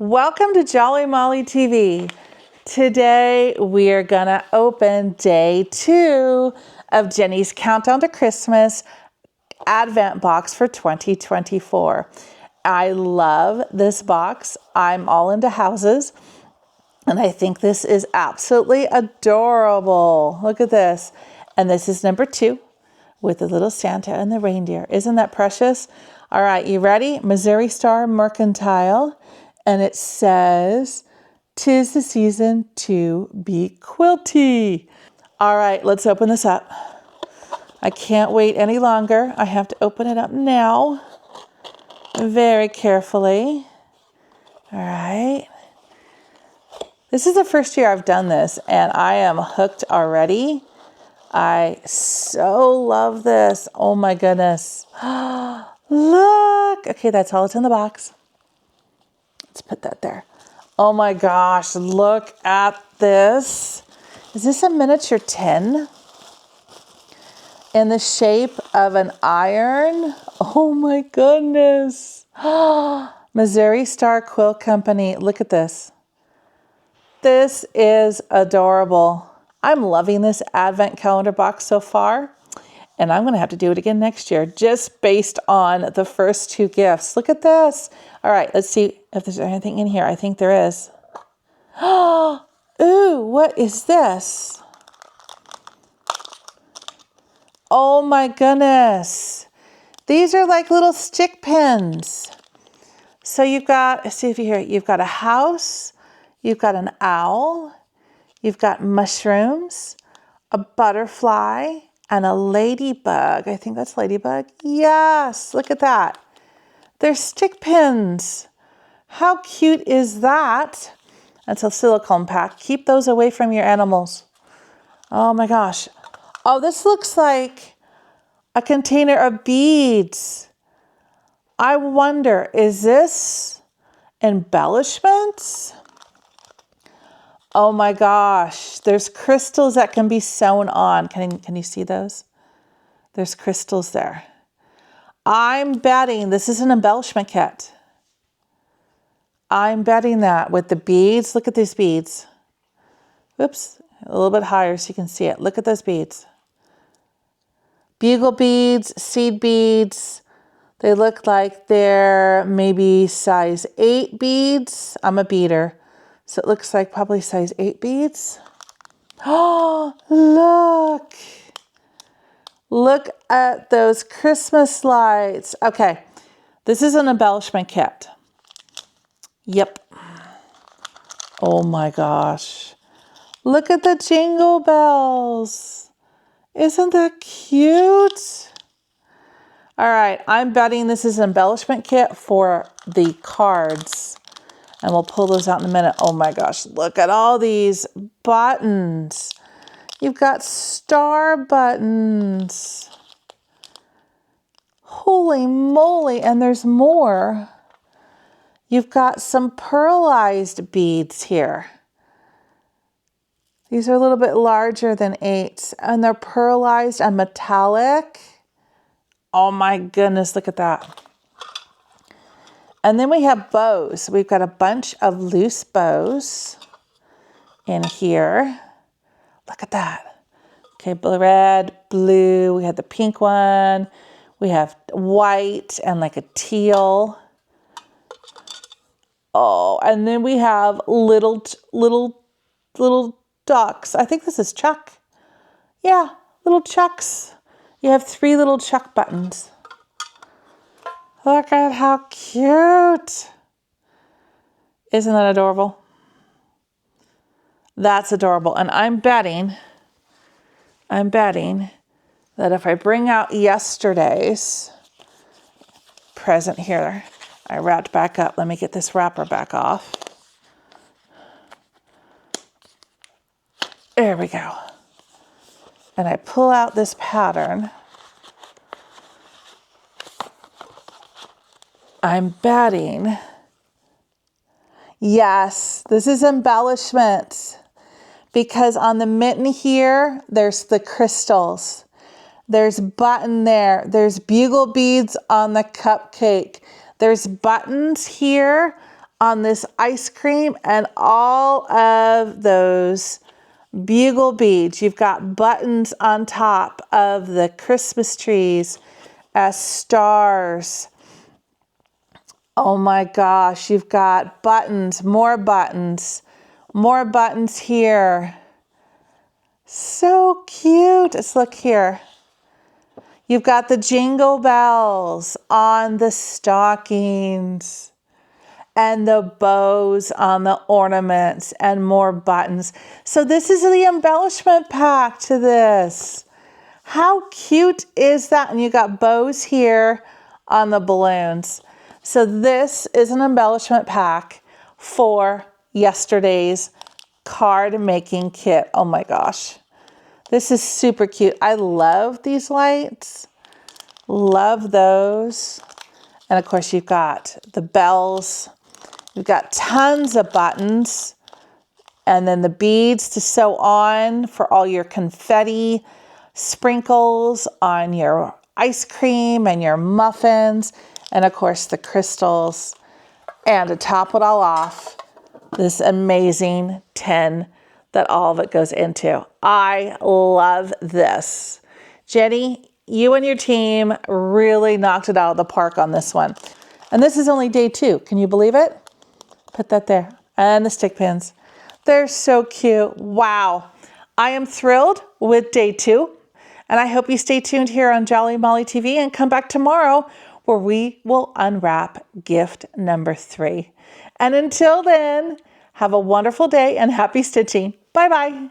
Welcome to Jolly Molly TV. Today we are gonna open day 2 of Jenny's Countdown to Christmas Advent box for 2024. I love this box. I'm all into houses and I think this is absolutely adorable. Look at this. And this is number 2 with the little Santa and the reindeer. Isn't that precious? All right, you ready? Missouri Star Mercantile. And it says, "'Tis the season to be quilty." All right, let's open this up. I can't wait any longer. I have to open it up now. Very carefully. All right. This is the first year I've done this, and I am hooked already. I so love this. Oh my goodness. Look. Okay, that's all that's in the box. Let's put that there. Oh my gosh, look at this. Is this a miniature tin? In the shape of an iron? Oh my goodness. Missouri Star Quilt Company. Look at this. This is adorable. I'm loving this advent calendar box so far. And I'm going to have to do it again next year just based on the first 2 gifts. Look at this. All right, let's see if there's anything in here. I think there is. Oh, ooh, what is this? Oh my goodness. These are like little stick pins. So you've got, let's see if you hear it. You've got a house, you've got an owl, you've got mushrooms, a butterfly, and a ladybug. I think that's ladybug. Yes, look at that. They're stick pins. How cute is that? That's a silicone pack. Keep those away from your animals. Oh my gosh. Oh, this looks like a container of beads. I wonder, is this embellishments? Oh my gosh, there's crystals that can be sewn on. Can you see those? There's crystals there. I'm betting this is an embellishment kit. I'm betting that with the beads. Look at these beads. Whoops, a little bit higher so you can see it. Look at those beads. Bugle beads, seed beads. They look like they're maybe size 8 beads. I'm a beader. So it looks like probably size 8 beads. Oh, look. Look at those Christmas lights. Okay, this is an embellishment kit. Yep. Oh my gosh. Look at the jingle bells. Isn't that cute? All right, I'm betting this is an embellishment kit for the cards. And we'll pull those out in a minute. Oh my gosh, look at all these buttons. You've got star buttons. Holy moly, and there's more. You've got some pearlized beads here. These are a little bit larger than 8s, and they're pearlized and metallic. Oh my goodness, look at that. And then we have bows. We've got a bunch of loose bows in here. Look at that. Okay, red, blue. We have the pink one. We have white and like a teal. Oh, and then we have little ducks. I think this is Chuck. Yeah, little Chucks. You have 3 little Chuck buttons. Look at how cute. Isn't that adorable? That's adorable. And I'm betting that if I bring out yesterday's present here, I wrapped back up. Let me get this wrapper back off. There we go. And I pull out this pattern. I'm betting, yes, this is embellishment because on the mitten here, there's the crystals. There's button there. There's bugle beads on the cupcake. There's buttons here on this ice cream and all of those bugle beads. You've got buttons on top of the Christmas trees as stars. Oh my gosh, you've got buttons, more buttons here. So cute. Let's look here. You've got the jingle bells on the stockings and the bows on the ornaments and more buttons. So this is the embellishment pack to this. How cute is that? And you got bows here on the balloons. So this is an embellishment pack for yesterday's card making kit. Oh my gosh. This is super cute. I love these lights. Love those. And of course you've got the bells. You've got tons of buttons. And then the beads to sew on for all your confetti sprinkles on your ice cream and your muffins. And of course the crystals. And to top it all off, this amazing tin that all of it goes into. I love this. Jenny, you and your team really knocked it out of the park on this one. And this is only day 2. Can you believe it? Put that there. And the stick pins. They're so cute. Wow. I am thrilled with day 2. And I hope you stay tuned here on Jolly Molly TV and come back tomorrow where we will unwrap gift number 3. And until then, have a wonderful day and happy stitching. Bye-bye.